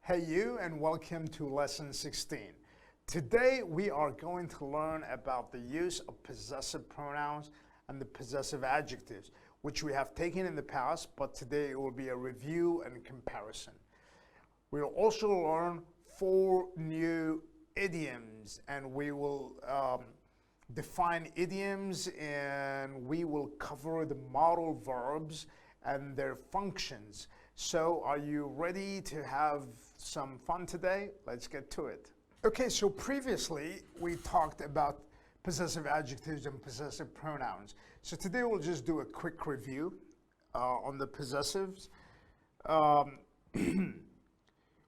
Hey you, and welcome to lesson 16. Today we are going to learn about the use of possessive pronouns and the possessive adjectives, which we have taken in the past, but today it will be a review and comparison. We'll also learn 4 new idioms, and we will define idioms, and we will cover the model verbs and their functions. So are you ready to have some fun today? Let's get to it. Okay, so previously we talked about possessive adjectives and possessive pronouns. So today we'll just do a quick review on the possessives.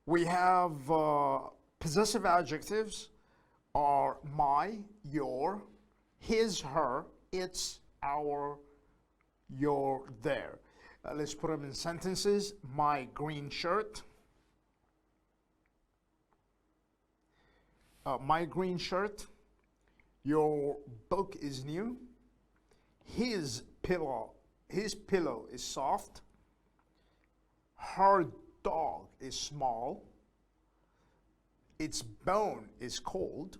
We have possessive adjectives are my, your, his, her, its, our, your, their. Let's put them in sentences. My green shirt. My green shirt. Your book is new. His pillow is soft. Her dog is small. Its bone is cold.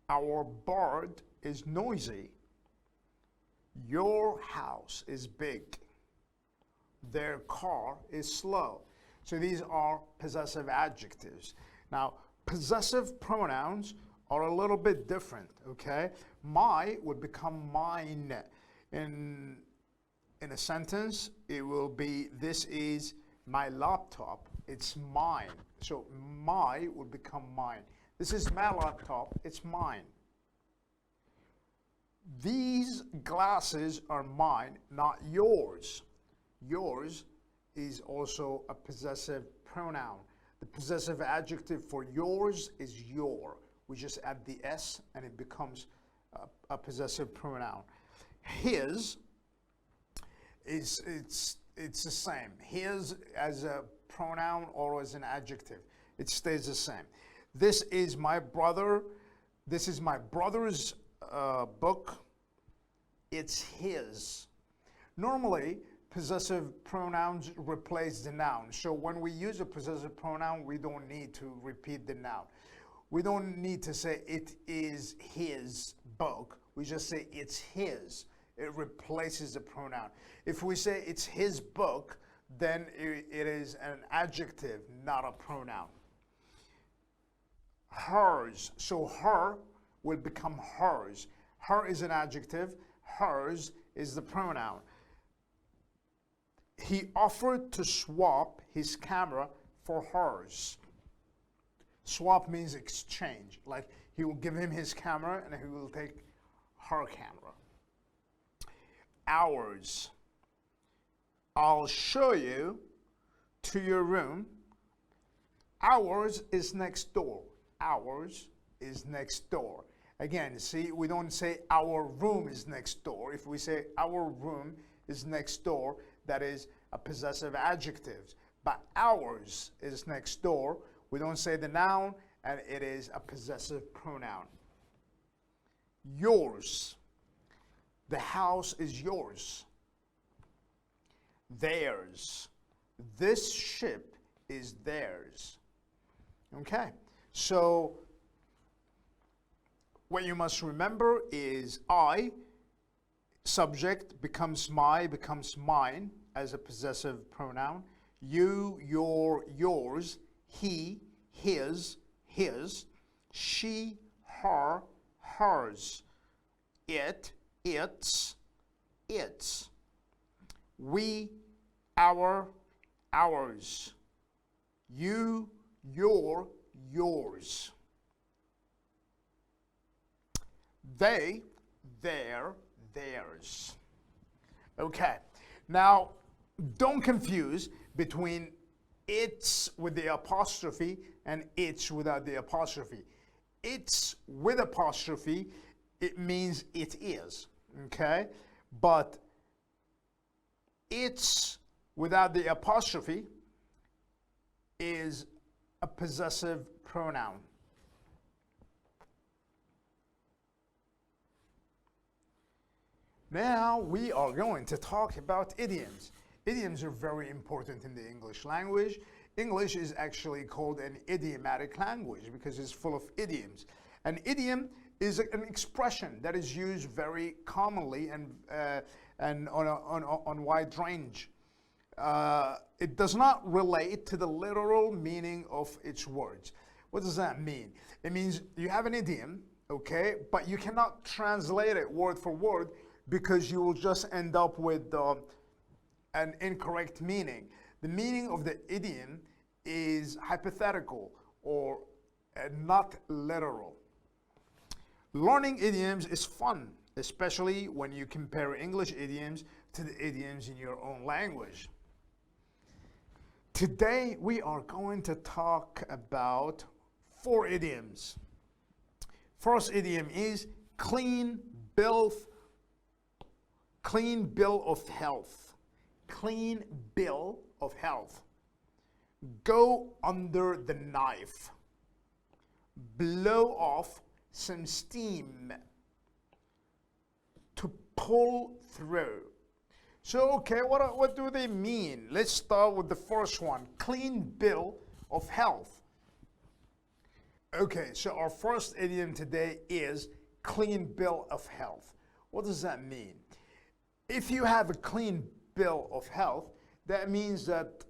Our bird is noisy. Your house is big. Their car is slow. So these are possessive adjectives. Now, possessive pronouns are a little bit different, okay? My would become mine. In a sentence, it will be, this is my laptop, it's mine. So my would become mine. This is my laptop, it's mine. These glasses are mine, not yours. Yours is also a possessive pronoun. The possessive adjective for yours is your. We just add the S and it becomes a possessive pronoun. His is it's the same. His as a pronoun or as an adjective, it stays the same. This is my brother. This is my brother's book. It's his. Normally, possessive pronouns replace the noun. So when we use a possessive pronoun, we don't need to repeat the noun. We don't need to say it is his book. We just say it's his. It replaces the pronoun. If we say it's his book, then it is an adjective, not a pronoun. Hers. So her will become hers. Her is an adjective. Hers is the pronoun. He offered to swap his camera for hers. Swap means exchange. Like he will give him his camera and he will take her camera. Ours. I'll show you to your room. Ours is next door. Ours is next door. Again, see, we don't say our room is next door. If we say our room is next door, that is a possessive adjective. But ours is next door. We don't say the noun, and it is a possessive pronoun. Yours. The house is yours. Theirs. This ship is theirs. Okay, so what you must remember is I, subject becomes my, becomes mine as a possessive pronoun. You, your, yours. He, his, his. She, her, hers. It, its, its. We, our, ours. You, your, yours. They, their, theirs. Okay, now don't confuse between it's with the apostrophe and it's without the apostrophe. It's with apostrophe, it means it is, okay? But it's without the apostrophe is a possessive pronoun. Now we are going to talk about idioms. Idioms are very important in the English language. English is actually called an idiomatic language because it's full of idioms. An idiom is an expression that is used very commonly and on wide range. It does not relate to the literal meaning of its words. What does that mean? It means you have an idiom, okay, but you cannot translate it word for word because you will just end up with an incorrect meaning. The meaning of the idiom is hypothetical or not literal. Learning idioms is fun, especially when you compare English idioms to the idioms in your own language. Today we are going to talk about 4 idioms. First idiom is clean bill of health. Clean bill of health. Go under the knife. Blow off some steam. To pull through. So, okay, what do they mean? Let's start with the first one, clean bill of health. Okay, so our first idiom today is clean bill of health. What does that mean? If you have a clean bill of health, that means that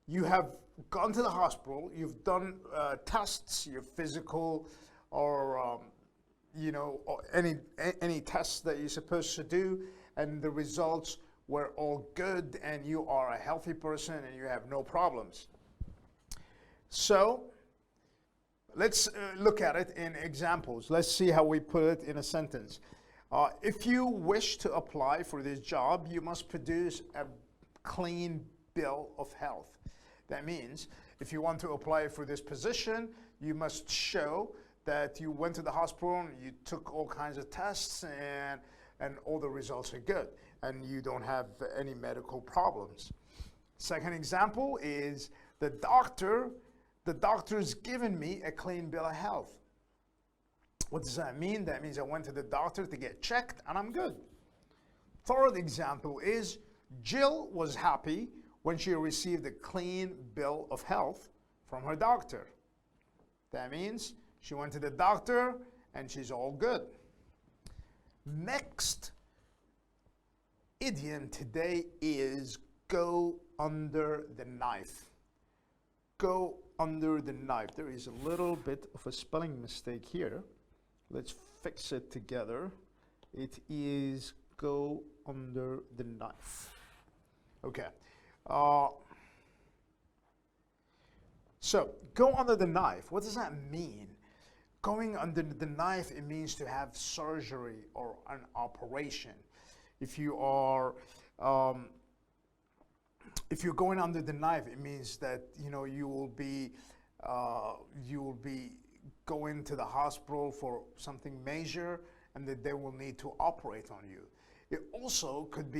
you have gone to the hospital, you've done tests, your physical or or any tests that you're supposed to do, and the results were all good, and you are a healthy person and you have no problems. So let's look at it in examples. Let's see how we put it in a sentence. If you wish to apply for this job, you must produce a clean bill of health. That means if you want to apply for this position, you must show that you went to the hospital and you took all kinds of tests and all the results are good and you don't have any medical problems. Second example is the doctor's given me a clean bill of health. What does that mean? That means I went to the doctor to get checked and I'm good. Third example is Jill was happy when she received a clean bill of health from her doctor. That means she went to the doctor and she's all good. Next idiom today is go under the knife. Go under the knife. There is a little bit of a spelling mistake here. Let's fix it together. It is go under the knife. Okay. So go under the knife. What does that mean? Going under the knife, it means to have surgery or an operation. If you're going under the knife, it means that you will be going to the hospital for something major, and that they will need to operate on you. It also could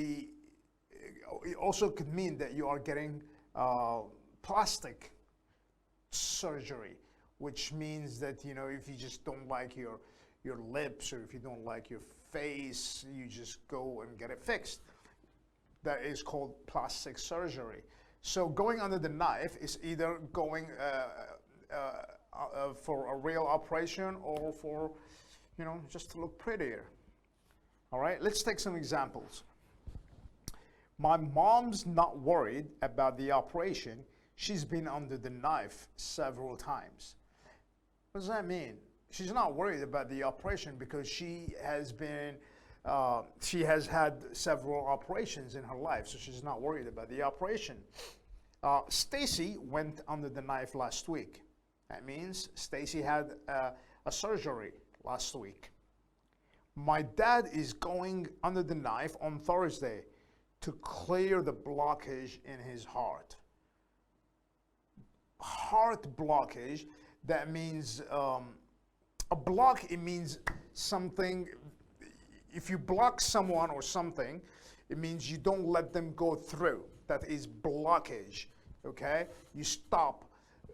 mean that you are getting plastic surgery, which means that if you just don't like your lips, or if you don't like your face, you just go and get it fixed. That is called plastic surgery. So going under the knife is either going for a real operation or for just to look prettier. All right, let's take some examples. My mom's not worried about the operation. She's been under the knife several times. What does that mean? She's not worried about the operation because she has had several operations in her life, so she's not worried about the operation. Stacy went under the knife last week. That means Stacy had a surgery last week. My dad is going under the knife on Thursday to clear the blockage in his heart. Heart blockage, that means a block, it means something. If you block someone or something, it means you don't let them go through. That is blockage, okay? You stop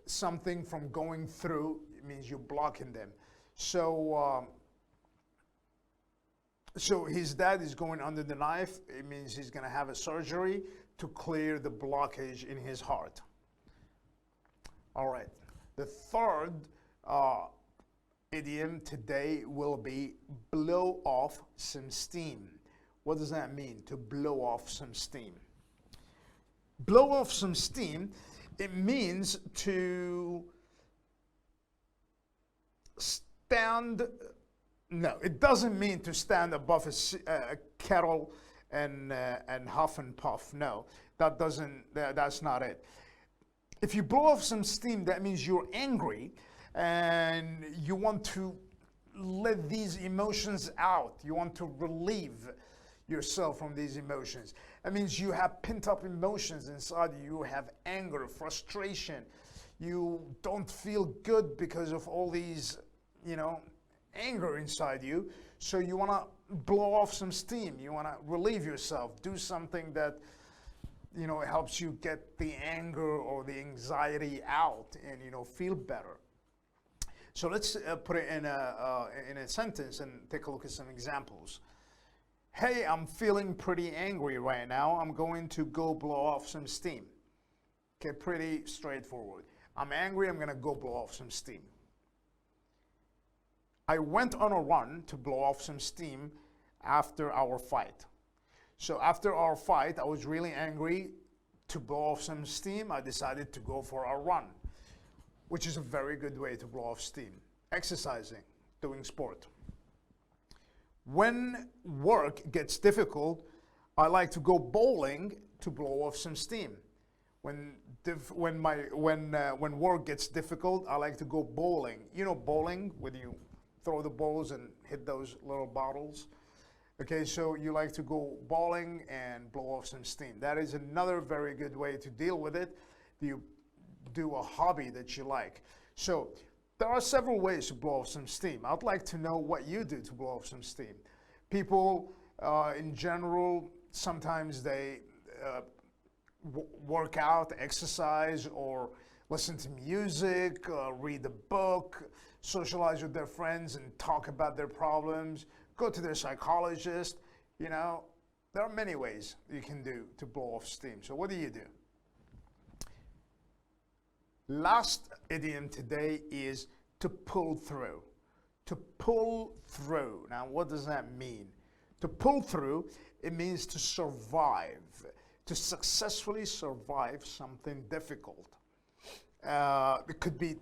something from going through, it means you're blocking them. So his dad is going under the knife. It means he's going to have a surgery to clear the blockage in his heart. All right. The third idiom today will be blow off some steam. What does that mean, to blow off some steam? Blow off some steam, it means to stand. No, it doesn't mean to stand above a kettle and huff and puff. No, that's not it. If you blow off some steam, that means you're angry and you want to let these emotions out. You want to relieve yourself from these emotions. That means you have pent up emotions inside you. You have anger, frustration. You don't feel good because of all these, anger inside you. So you want to blow off some steam. You want to relieve yourself. Do something that, helps you get the anger or the anxiety out and, feel better. So let's put it in a sentence and take a look at some examples. Hey, I'm feeling pretty angry right now. I'm going to go blow off some steam. Okay, pretty straightforward. I'm angry, I'm going to go blow off some steam. I went on a run to blow off some steam after our fight. So after our fight, I was really angry. To blow off some steam, I decided to go for a run, which is a very good way to blow off steam. Exercising, doing sport. When work gets difficult, I like to go bowling to blow off some steam. When work gets difficult, I like to go bowling. Bowling, when you throw the balls and hit those little bottles. Okay, so you like to go bowling and blow off some steam. That is another very good way to deal with it. You do a hobby that you like. So there are several ways to blow off some steam. I'd like to know what you do to blow off some steam. People in general, sometimes they work out, exercise, or listen to music, read a book, socialize with their friends and talk about their problems, go to their psychologist. There are many ways you can do to blow off steam. So what do you do? Last idiom today is to pull through. To pull through. Now, what does that mean? To pull through, it means to survive, to successfully survive something difficult. It could be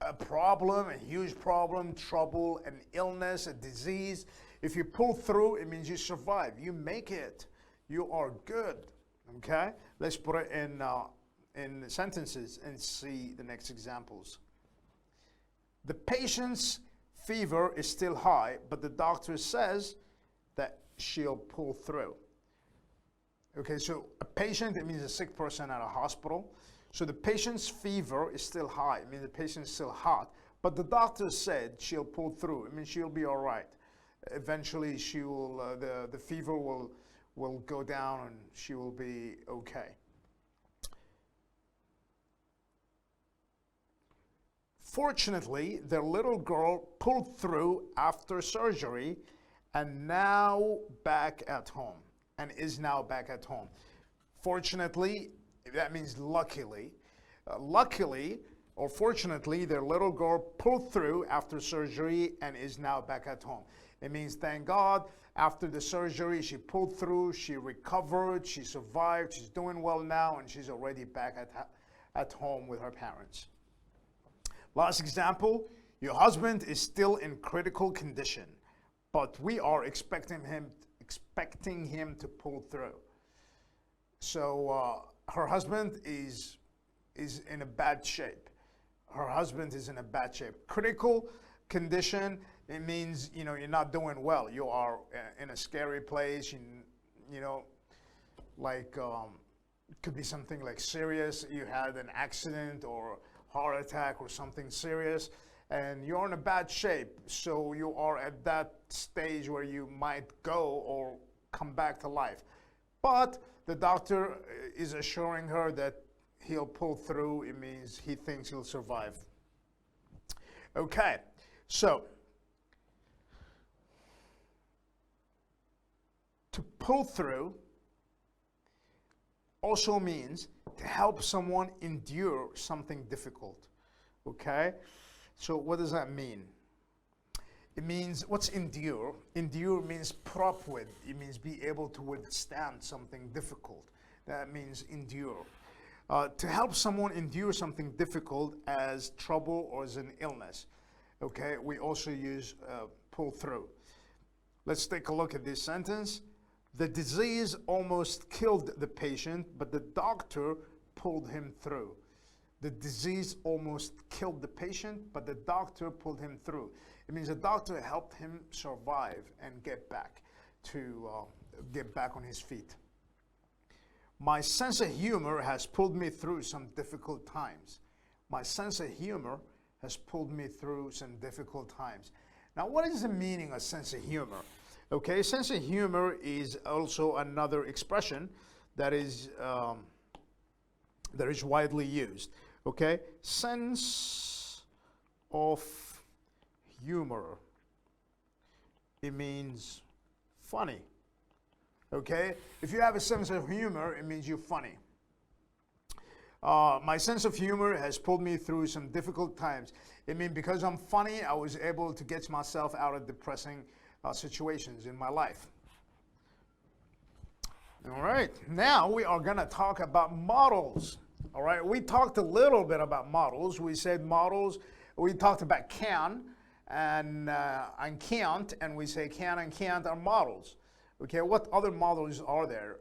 a problem, a huge problem, trouble, an illness, a disease. If you pull through, it means you survive. You make it. You are good. Okay? Let's put it in sentences and see the next examples. The patient's fever is still high, but the doctor says that she'll pull through. Okay, so a patient, it means a sick person at a hospital. So the patient's fever is still high. It means the patient's still hot. But the doctor said she'll pull through. It means she'll be all right. Eventually, she will. The fever will go down and she will be okay. Fortunately, the little girl pulled through after surgery and now back at home. And is now back at home. Fortunately, that means luckily. Luckily, or fortunately, their little girl pulled through after surgery and is now back at home. It means, thank God, after the surgery, she pulled through, she recovered, she survived, she's doing well now, and she's already back at home with her parents. Last example, your husband is still in critical condition, but we are expecting him to pull through. So her husband is in a bad shape. Her husband is in a bad shape. Critical condition, it means, you're not doing well. You are in a scary place, like it could be something like serious. You had an accident or heart attack or something serious, and you're in a bad shape. So you are at that stage where you might go or come back to life. But the doctor is assuring her that he'll pull through. It means he thinks he'll survive. Okay, so to pull through also means to help someone endure something difficult. Okay? So what does that mean? It means, what's endure? Endure means put up with. It means be able to withstand something difficult. That means endure. To help someone endure something difficult as trouble or as an illness. Okay, we also use pull through. Let's take a look at this sentence. The disease almost killed the patient, but the doctor pulled him through. The disease almost killed the patient, but the doctor pulled him through. It means the doctor helped him survive and get back on his feet. My sense of humor has pulled me through some difficult times. My sense of humor has pulled me through some difficult times. Now, what is the meaning of sense of humor? Okay, sense of humor is also another expression that is widely used. Okay, sense of humor. It means funny. Okay, if you have a sense of humor, it means you're funny. My sense of humor has pulled me through some difficult times. It means because I'm funny, I was able to get myself out of depressing situations in my life. All right, now we are going to talk about models. All right, we talked a little bit about models. We said models, we talked about can and can't, and we say can and can't are models. Okay, what other models are there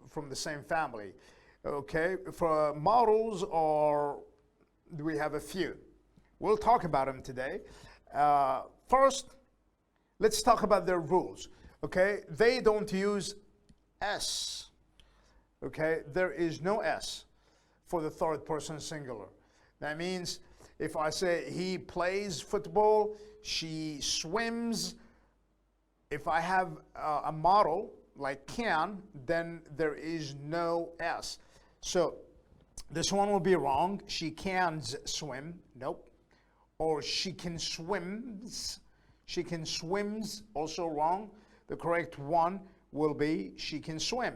from the same family? Okay, for models we have a few. We'll talk about them today. First, let's talk about their rules. Okay, they don't use S. Okay, there is no S for the third person singular. That means if I say he plays football, she swims, if I have a model like can, then there is no S. So this one will be wrong. She can swim. Nope. Or she can swims. She can swims, also wrong. The correct one will be she can swim.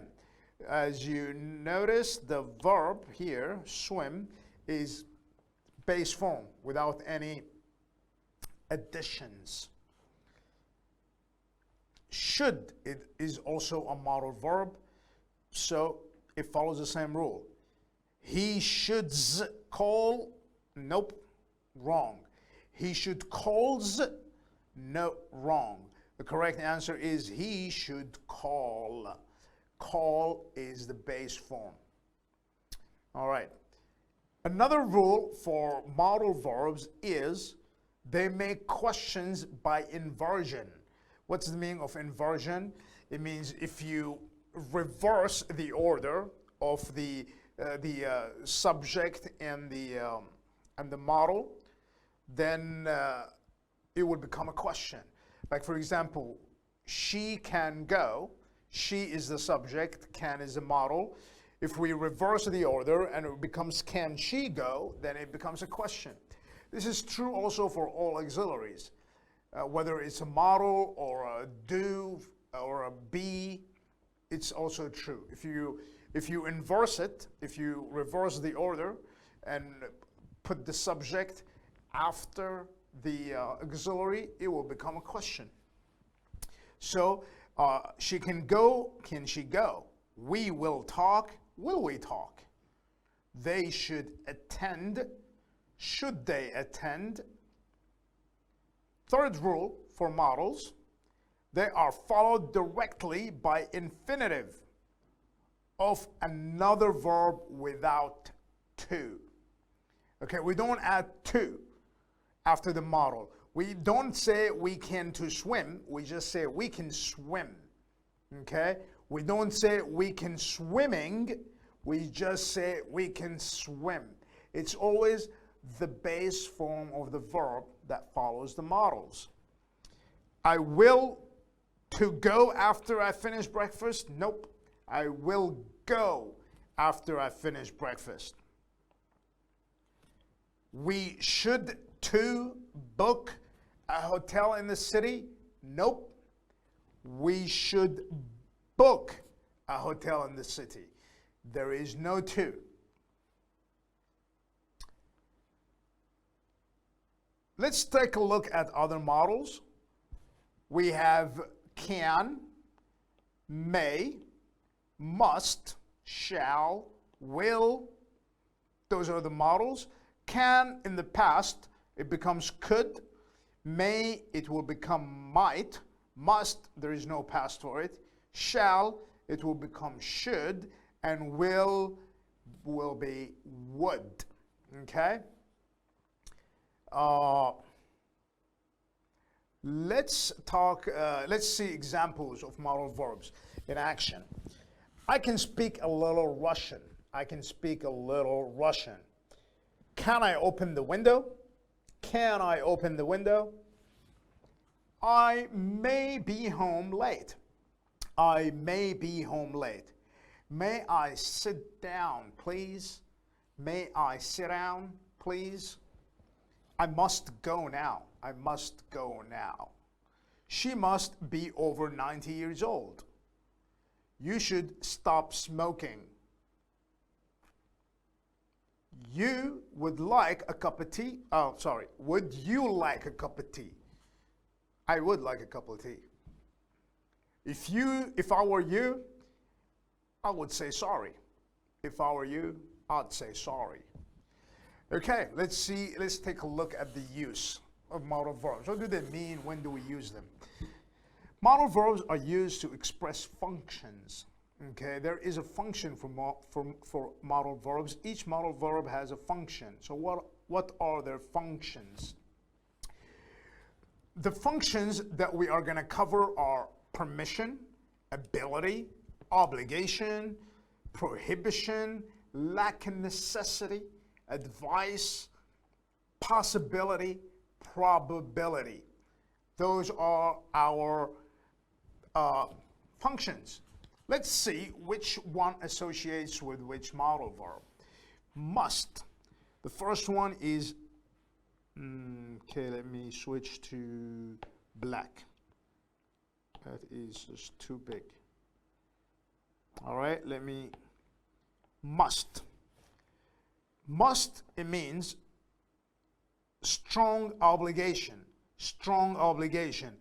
As you notice, the verb here, swim, is base form without any additions. Should, it is also a model verb, so it follows the same rule. He should call, nope, wrong. He should calls, no, wrong. The correct answer is he should call. Call is the base form. All right. Another rule for modal verbs is they make questions by inversion. What's the meaning of inversion? It means if you reverse the order of the subject and the model, then it would become a question. Like, for example, she can go. She is the subject, can is the model. If we reverse the order and it becomes can she go, then it becomes a question. This is true also for all auxiliaries. Whether it's a model or a do or a be, it's also true. If you inverse it, if you reverse the order and put the subject after the auxiliary, it will become a question. So she can go, can she go? We will talk, will we talk? They should attend, should they attend? Third rule for models, they are followed directly by infinitive of another verb without to. Okay, we don't add to after the model. We don't say we can to swim, we just say we can swim. Okay? We don't say we can swimming, we just say we can swim. It's always the base form of the verb that follows the models. I will to go after I finish breakfast? Nope. I will go after I finish breakfast. We should to book a hotel in the city? Nope. We should book a hotel in the city. There is no to. Let's take a look at other models. We have can, may, must, shall, will. Those are the models. Can, in the past, it becomes could. May, it will become might. Must, there is no past for it. Shall, it will become should. And will be would. Okay? Let's see examples of modal verbs in action. I can speak a little Russian. I can speak a little Russian. Can I open the window? Can I open the window? I may be home late. I may be home late. May I sit down, please? May I sit down, please? I must go now. I must go now. She must be over 90 years old. You should stop smoking. You would like a cup of tea? Oh, sorry. Would you like a cup of tea? I would like a cup of tea. If I were you, I would say sorry. If I were you, I'd say sorry. Okay, let's take a look at the use of modal verbs. What do they mean? When do we use them? Modal verbs are used to express functions. Okay, there is a function for modal verbs. Each modal verb has a function. So what are their functions? The functions that we are going to cover are permission, ability, obligation, prohibition, lack of necessity, advice, possibility, probability. Those are our functions. Let's see which one associates with which modal verb. Must. The first one is, okay, let me switch to black. That is just too big. All right, must. Must, it means strong obligation. Strong obligation.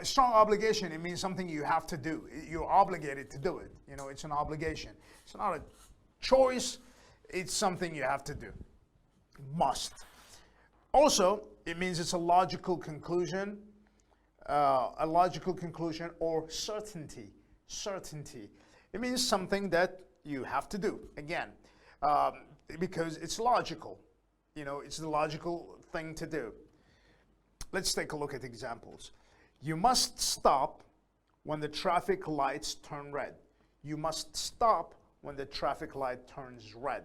Strong obligation, it means something you have to do. You're obligated to do it. You know, it's an obligation. It's not a choice. It's something you have to do. Must. Also, it means it's a logical conclusion. Or certainty. Certainty. It means something that you have to do. Again, because it's logical. You know, it's the logical thing to do. Let's take a look at examples. You must stop when the traffic lights turn red. You must stop when the traffic light turns red.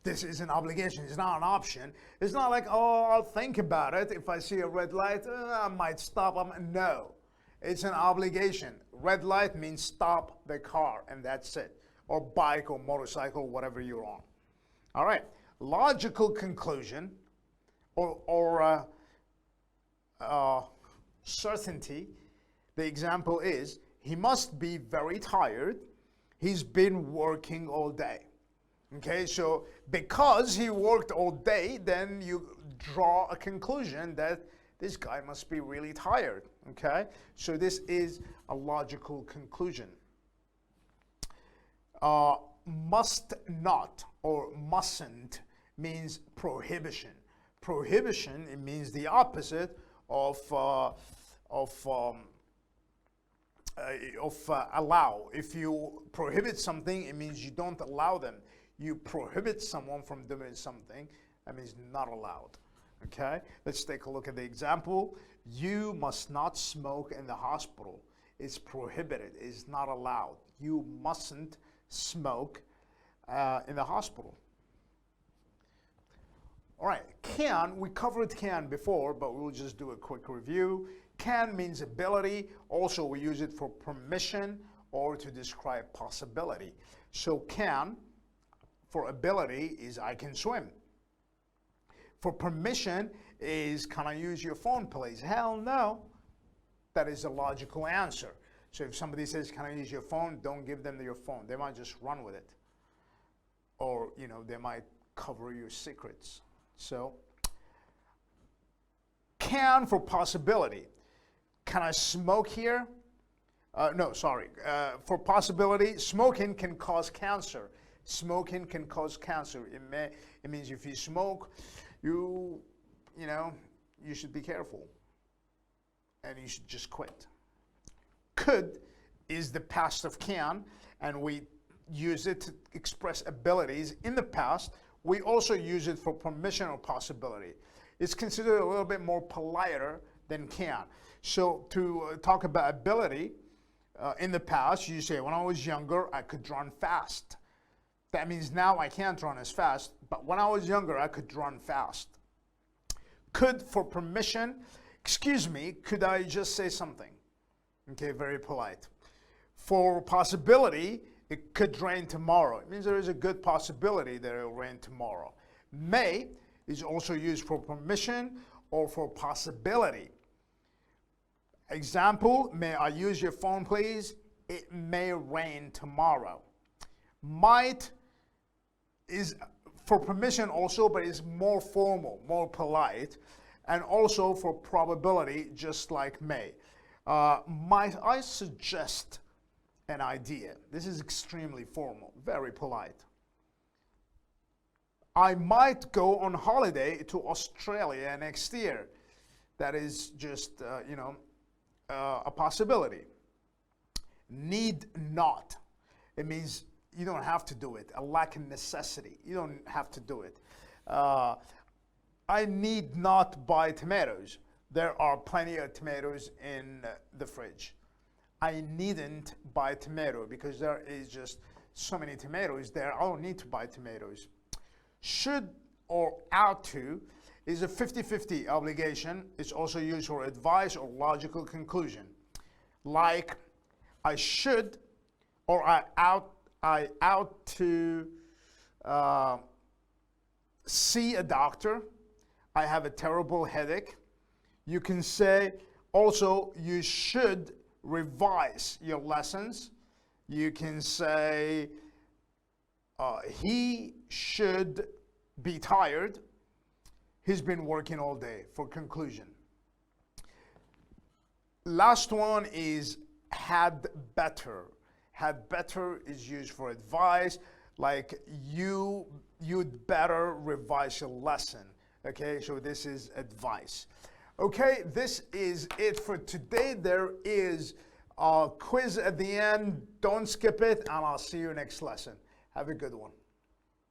This is an obligation. It's not an option. It's not like, oh, I'll think about it. If I see a red light, I might stop. No, it's an obligation. Red light means stop the car, and that's it. Or bike or motorcycle, whatever you're on. All right. Logical conclusion or certainty. The example is, he must be very tired. He's been working all day. Okay, so because he worked all day, then you draw a conclusion that this guy must be really tired. Okay, so this is a logical conclusion. Must not or mustn't means prohibition. Prohibition, it means the opposite of allow. If you prohibit something, it means you don't allow them. You prohibit someone from doing something, that means not allowed. Okay, let's take a look at the example. You must not smoke in the hospital. It's prohibited. It's not allowed. You mustn't smoke in the hospital. All right, can, we covered can before, but we'll just do a quick review. Can means ability. Also, we use it for permission or to describe possibility. So can, for ability, is I can swim. For permission is, can I use your phone, please? Hell no. That is a logical answer. So if somebody says, can I use your phone? Don't give them your phone. They might just run with it. Or, you know, they might cover your secrets. So, can for possibility. Can I smoke here? No, sorry. For possibility, smoking can cause cancer. Smoking can cause cancer. It means if you smoke, you should be careful. And you should just quit. Could is the past of can, and we use it to express abilities in the past. We also use it for permission or possibility. It's considered a little bit more politer than can. So to talk about ability, in the past, you say, when I was younger, I could run fast. That means now I can't run as fast, but when I was younger, I could run fast. Could for permission, excuse me, could I just say something? Okay, very polite. For possibility, it could rain tomorrow. It means there is a good possibility that it will rain tomorrow. May is also used for permission or for possibility. Example, may I use your phone, please? It may rain tomorrow. Might is for permission also, but it's more formal, more polite, and also for probability, just like may. Might I suggest an idea? This is extremely formal, very polite. I might go on holiday to Australia next year. That is just, a possibility. Need not. It means you don't have to do it. A lack of necessity. You don't have to do it. I need not buy tomatoes. There are plenty of tomatoes in the fridge. I needn't buy tomato because there is just so many tomatoes there. I don't need to buy tomatoes. Should or ought to is a 50-50 obligation. It's also used for advice or logical conclusion. Like, I should or I ought to see a doctor. I have a terrible headache. You can say also you should revise your lessons. You can say he should be tired. He's been working all day, for conclusion. Last one is had better. Had better is used for advice, like you'd better revise your lesson. Okay, so this is advice. Okay, this is it for today. There is a quiz at the end. Don't skip it, and I'll see you next lesson. Have a good one.